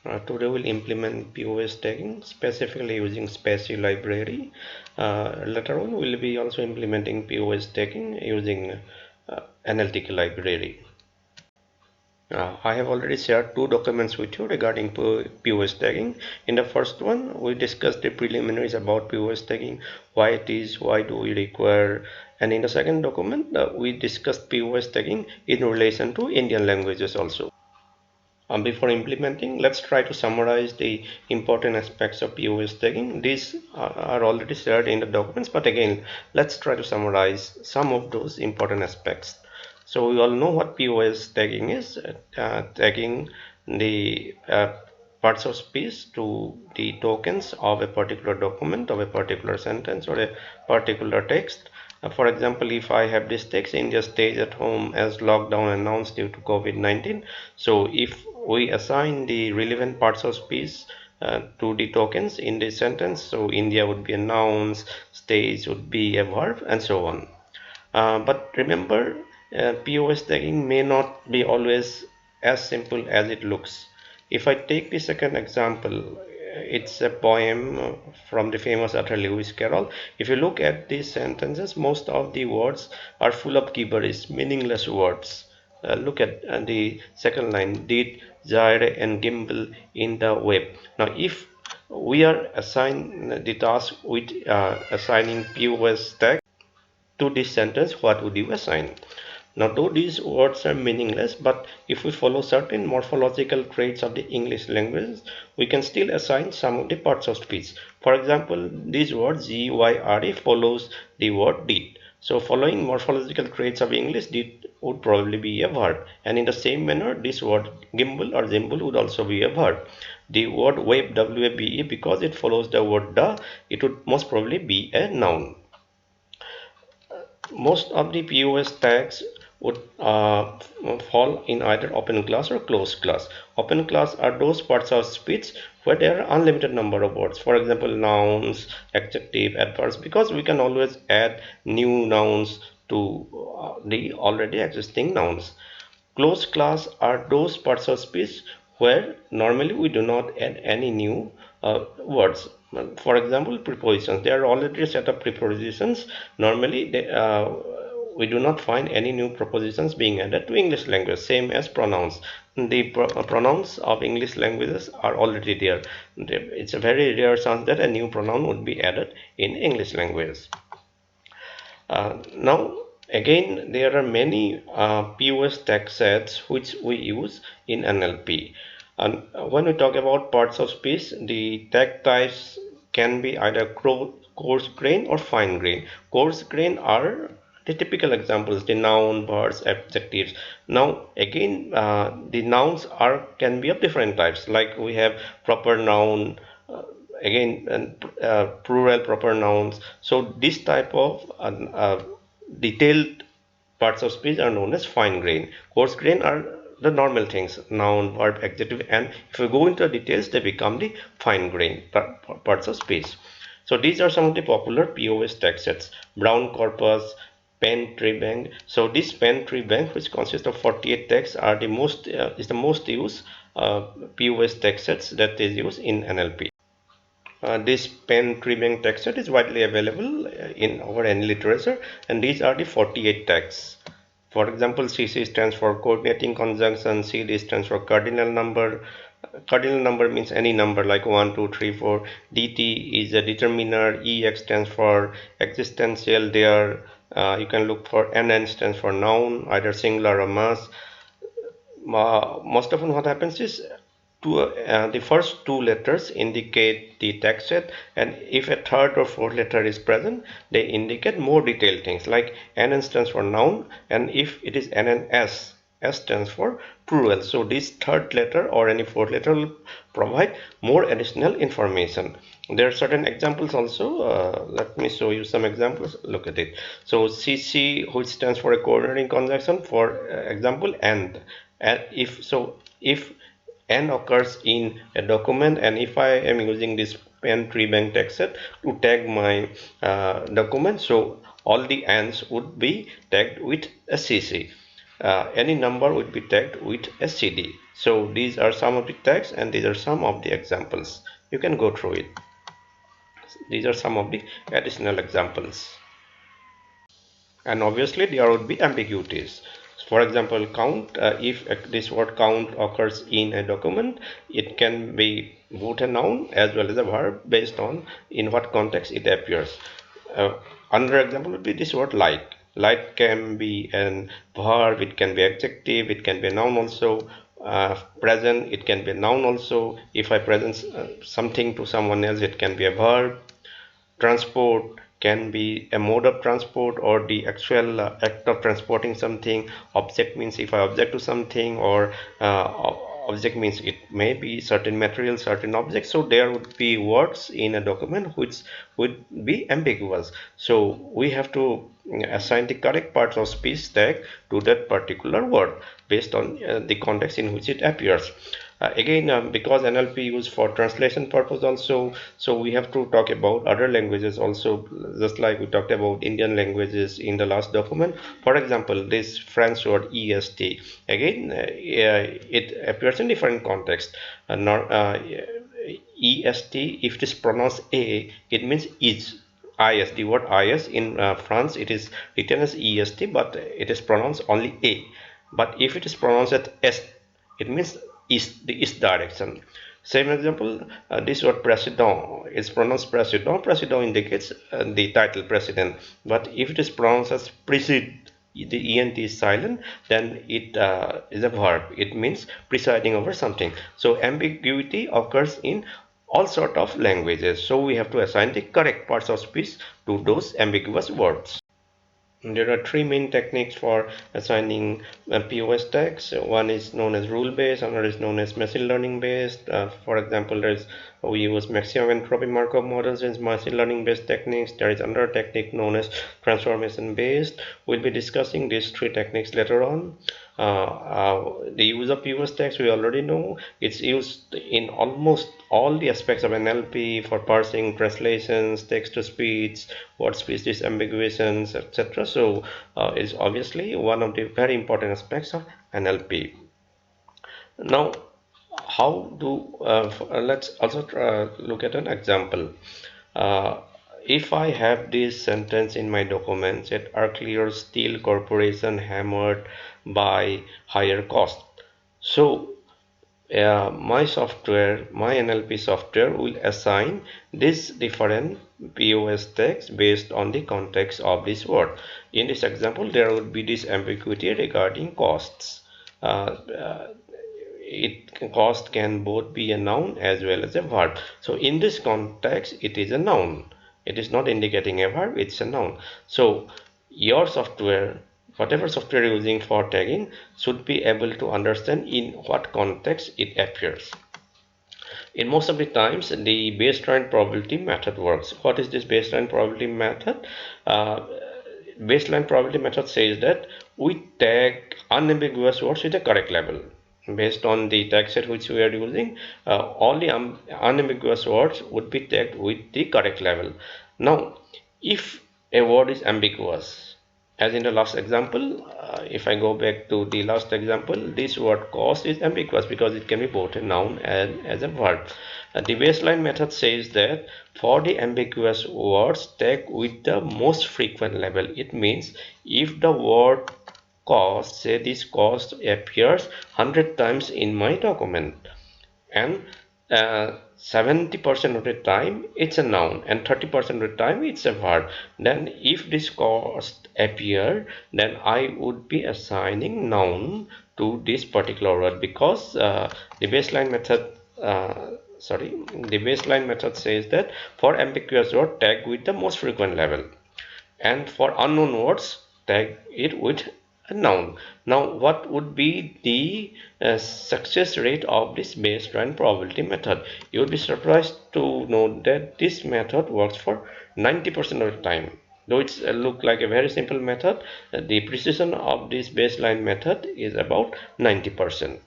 Today we'll implement POS tagging specifically using spaCy library. Later on we'll be also implementing POS tagging using analytic library. I have already shared two documents with you regarding POS tagging. In the first one, we discussed the preliminaries about POS tagging, why it is, why do we require, and in the second document, we discussed POS tagging in relation to Indian languages also. Before implementing, let's try to summarize the important aspects of POS tagging. These are already shared in the documents, but again, let's try to summarize some of those important aspects. So we all know what POS tagging is, tagging the parts of speech to the tokens of a particular document, of a particular sentence, or a particular text. For example, if I have this text, India stays at home as lockdown announced due to COVID-19. So if we assign the relevant parts of speech to the tokens in this sentence, so India would be a noun, stays would be a verb, and so on. But remember, POS tagging may not be always as simple as it looks. If I take the second example, it's a poem from the famous author Lewis Carroll. If you look at these sentences, most of the words are full of gibberish, meaningless words. Look at the second line, did gyre and gimbal in the web. Now, if we are assigned the task with assigning POS tag to this sentence, what would you assign? Now, though these words are meaningless, but if we follow certain morphological traits of the English language, we can still assign some of the parts of speech. For example, this word gyre follows the word did. So, following morphological traits of English, did would probably be a verb. And in the same manner, this word gimbal or gimbal would also be a verb. The word wave, W-A-B-E, because it follows the word da, it would most probably be a noun. Most of the POS tags would fall in either open class or closed class. Open class are those parts of speech where there are unlimited number of words. For example, nouns, adjective, adverbs, because we can always add new nouns to the already existing nouns. Closed class are those parts of speech where normally we do not add any new words. For example, prepositions. There are already a set of prepositions. Normally, we do not find any new prepositions being added to English language. Same as pronouns. The pronouns of English languages are already there. It's a very rare chance that a new pronoun would be added in English language. Now, again, there are many POS tag sets which we use in NLP. And when we talk about parts of speech, the tag types can be either coarse grain or fine grain. Coarse grain are the typical examples, the noun, verbs, adjectives. Now, again, the nouns can be of different types. Like we have proper noun, again plural proper nouns. So this type of detailed parts of speech are known as fine grain. Coarse grain are the normal things, noun, verb, adjective, and if we go into the details, they become the fine grain parts of speech. So these are some of the popular POS tag sets: brown corpus, pen tree bank. So this pen tree bank, which consists of 48 tags, are the most is the most used POS tag sets that is used in NLP. This pen tree bank tag set is widely available in over any literature, and these are the 48 tags. For example, CC stands for coordinating conjunction, CD stands for cardinal number. Cardinal number means any number like 1, 2, 3, 4. DT is a determiner. EX stands for existential there. You can look for NN stands for noun, either singular or mass. Most often what happens is the first two letters indicate the tag set, and if a third or fourth letter is present, they indicate more detailed things like NN stands for noun, and if it is NNS, S stands for plural. So this third letter or any fourth letter will provide more additional information. There are certain examples also. Let me show you some examples. Look at it. So CC, which stands for a coordinating conjunction, for example, and if n occurs in a document, and if I am using this pen tree bank tag set to tag my document, so all the n's would be tagged with a CC. Any number would be tagged with a CD. So these are some of the tags and these are some of the examples. You can go through it. These are some of the additional examples. And obviously there would be ambiguities. For example, count, if this word count occurs in a document, it can be both a noun as well as a verb based on in what context it appears. uh, Another example would be this word like. Like can be an verb, it can be adjective, it can be a noun also. Present, it can be a noun also. If I present something to someone else, it can be a verb. Transport can be a mode of transport or the actual act of transporting something. Object means if I object to something, or object means it may be certain material, certain objects. So there would be words in a document which would be ambiguous. So we have to assign the correct parts of speech tag to that particular word based on the context in which it appears. Again, because NLP used for translation purpose also, so we have to talk about other languages also, just like we talked about Indian languages in the last document. For example, this French word est, again, it appears in different context. Est, if it is pronounced a, it means is. Is, the word is in France, it is written as est, but it is pronounced only a. But if it is pronounced as est, it means east, the east direction. Same example, this word president is pronounced president. President indicates the title president. But if it is pronounced as preside, the ent is silent, then it is a verb. It means presiding over something. So ambiguity occurs in all sort of languages. So we have to assign the correct parts of speech to those ambiguous words. There are three main techniques for assigning POS tags. One is known as rule-based, another is known as machine learning-based. For example, we use maximum entropy Markov models in machine learning-based techniques. There is another technique known as transformation-based. We'll be discussing these three techniques later on. The use of POS tags we already know. It's used in almost all the aspects of NLP for parsing, translations, text-to-speech, word-speech disambiguations, etc. So it's obviously one of the very important aspects of NLP. Now, how do let's also look at an example. Uh, if I have this sentence in my document, that Arclear Steel Corporation hammered by higher cost. So my software, my NLP software will assign this different POS tags based on the context of this word. In this example, there would be this ambiguity regarding costs. Cost can both be a noun as well as a verb. So in this context, it is a noun. It is not indicating a verb, it's a noun. So your software, whatever software you're using for tagging, should be able to understand in what context it appears. In most of the times, the baseline probability method works. What is this baseline probability method? Baseline probability method says that we tag unambiguous words with the correct level. Based on the tag set which we are using, all the unambiguous words would be tagged with the correct level. Now, if a word is ambiguous, as in the last example, if I go back to the last example, this word cost is ambiguous because it can be both a noun and as a verb. The baseline method says that for the ambiguous words, tag with the most frequent level. It means if the word cost, say this cost appears 100 times in my document, and 70% of the time it's a noun and 30% of the time it's a verb, then if this cost appear, then I would be assigning noun to this particular word, because the baseline method the baseline method says that for ambiguous word, tag with the most frequent level, and for unknown words, tag it with a noun. Now, what would be the success rate of this baseline probability method? You would be surprised to know that this method works for 90% of the time. Though it look like a very simple method, the precision of this baseline method is about 90%.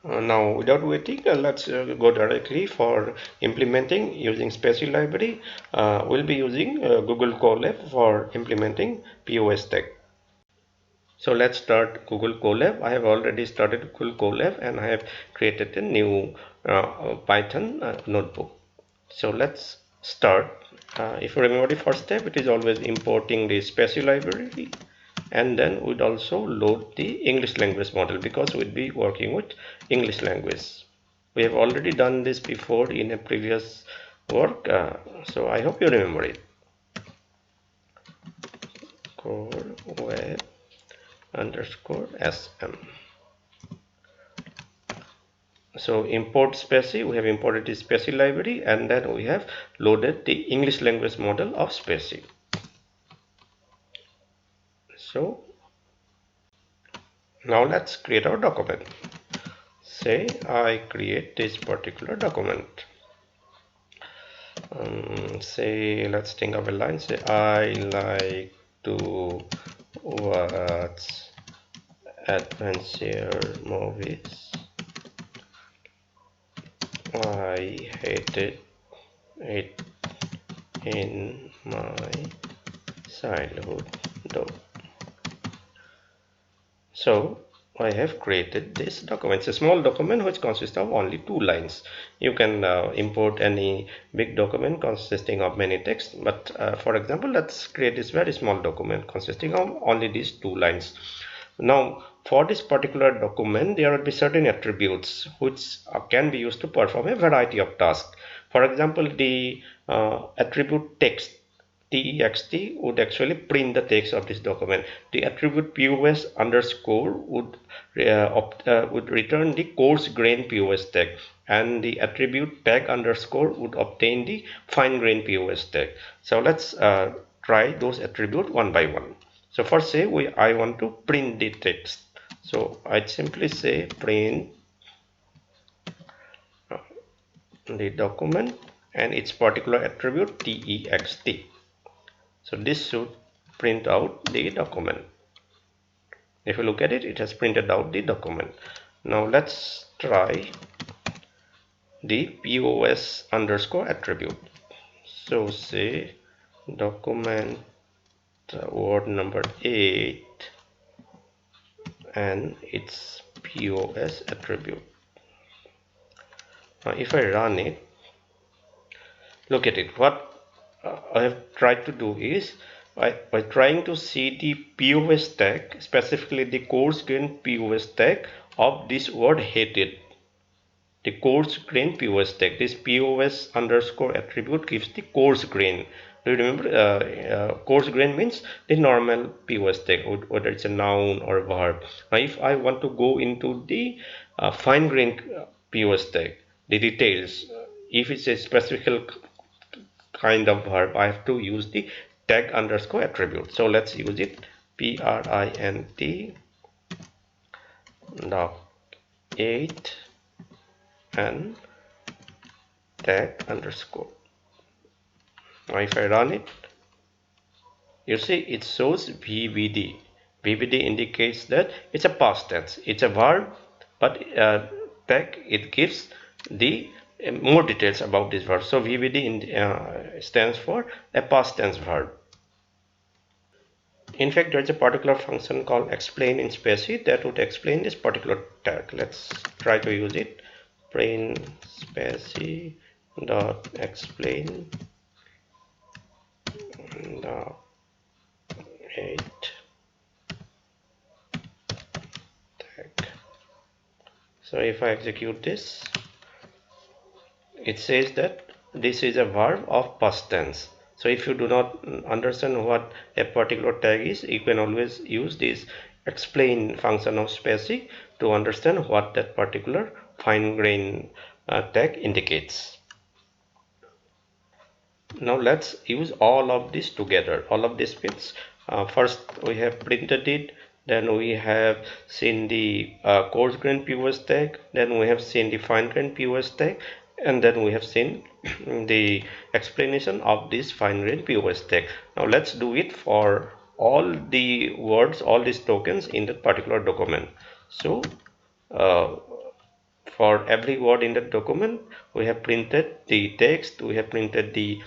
Now, without waiting, let's go directly for implementing using spaCy library. We'll be using Google Colab for implementing POS tag. So let's start Google Colab. I have already started Google Colab and I have created a new Python notebook. So let's start. If you remember the first step, it is always importing the spaCy library, and then we'd also load the English language model because we'd be working with English language. We have already done this before in a previous work, so I hope you remember it. Core web underscore sm. So import spaCy, we have imported the spaCy library, and then we have loaded the English language model of spaCy. So now let's create our document. Say I create this particular document. Say let's think of a line. Say I like to watch adventure movies. I hated it in my childhood though. So I have created this document. It's a small document which consists of only 2 lines. You can import any big document consisting of many text, but for example, let's create this very small document consisting of only these 2 lines. Now, for this particular document, there will be certain attributes which can be used to perform a variety of tasks. For example, the attribute text text would actually print the text of this document. The attribute POS underscore would return the coarse grain POS tag, and the attribute tag underscore would obtain the fine grain POS tag. So let's try those attributes one by one. So first say I want to print the text. So I'd simply say print the document and its particular attribute text. So this should print out the document. If you look at it, it has printed out the document. Now let's try the POS underscore attribute. So say document word number 8 and its POS attribute. Now if I run it, look at it. What I have tried to do is by trying to see the POS tag, specifically the coarse grain POS tag of this word hated. The coarse grain POS tag, this POS underscore attribute gives the coarse grain. Do you remember coarse grain means the normal POS tag, whether it's a noun or a verb. Now if I want to go into the fine grain POS tag, the details, if it's a specific kind of verb, I have to use the tag underscore attribute. So let's use it. print doc 8 and tag underscore. Now if I run it, you see it shows VBD. VBD indicates that it's a past tense. It's a verb, but tag it gives the more details about this verb. So VBD stands for a past tense verb. In fact, there is a particular function called explain in spaCy that would explain this particular tag. Let's try to use it. Print spaCy dot explain dot 8 tag. So if I execute this, it says that this is a verb of past tense. So if you do not understand what a particular tag is, you can always use this explain function of spaCy to understand what that particular fine grain tag indicates. Now let's use all of this together. All of this means first we have printed it, then we have seen the coarse grain POS tag, then we have seen the fine grain POS tag, and then we have seen the explanation of this fine grain POS tag. Now let's do it for all the words, all these tokens in that particular document. So for every word in the document, we have printed the text, we have printed the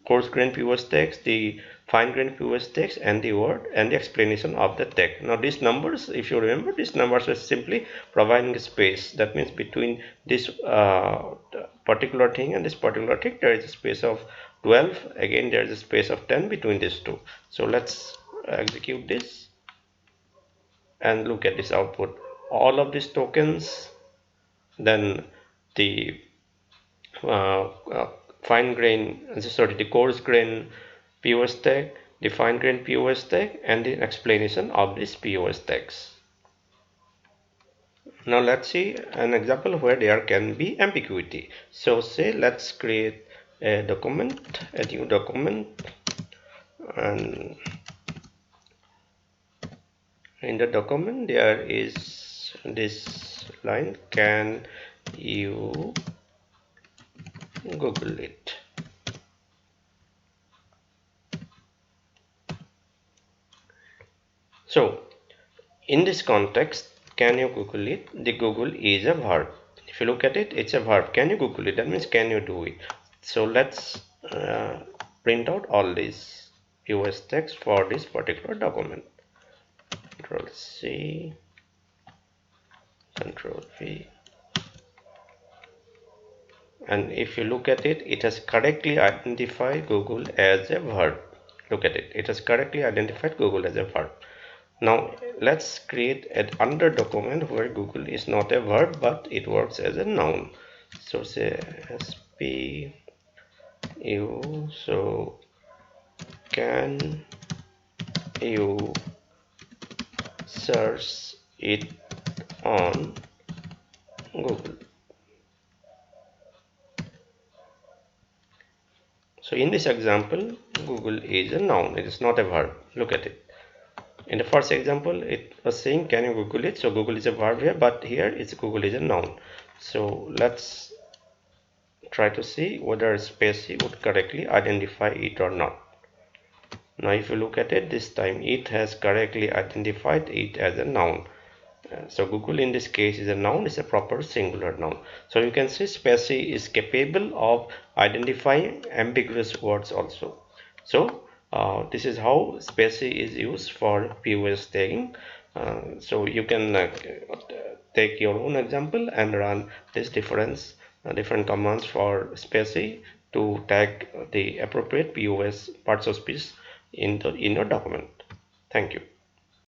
coarse grain POS text, the fine-grained POS text and the word and the explanation of the text. Now these numbers, if you remember, these numbers are simply providing space. That means between this particular thing and this particular thing there is a space of 12. Again there is a space of 10 between these two. So let's execute this and look at this output. All of these tokens, then the uh, uh, fine grain, the coarse grain POS tag, the fine grain POS tag, and the explanation of this POS tags. Now let's see an example where there can be ambiguity. So say let's create a document, a new document, and in the document there is this line, can you Google it? So in this context, can you Google it? The Google is a verb. If you look at it, it's a verb. Can you Google it? That means can you do it? So let's print out all these POS text for this particular document. Control C, Control V. And if you look at it, it has correctly identified Google as a verb. Look at it. It has correctly identified Google as a verb. Now let's create an under document where Google is not a verb but it works as a noun. So say SPU. So can you search it on Google? So in this example, Google is a noun. It is not a verb. Look at it. In the first example, it was saying, can you Google it? So Google is a verb here, but here it's Google is a noun. So let's try to see whether spaCy would correctly identify it or not. Now if you look at it, this time it has correctly identified it as a noun. So Google in this case is a noun, is a proper singular noun. So you can see spaCy is capable of identifying ambiguous words also. So this is how spaCy is used for POS tagging. So you can take your own example and run this different commands for spaCy to tag the appropriate POS parts of speech in your document. Thank you.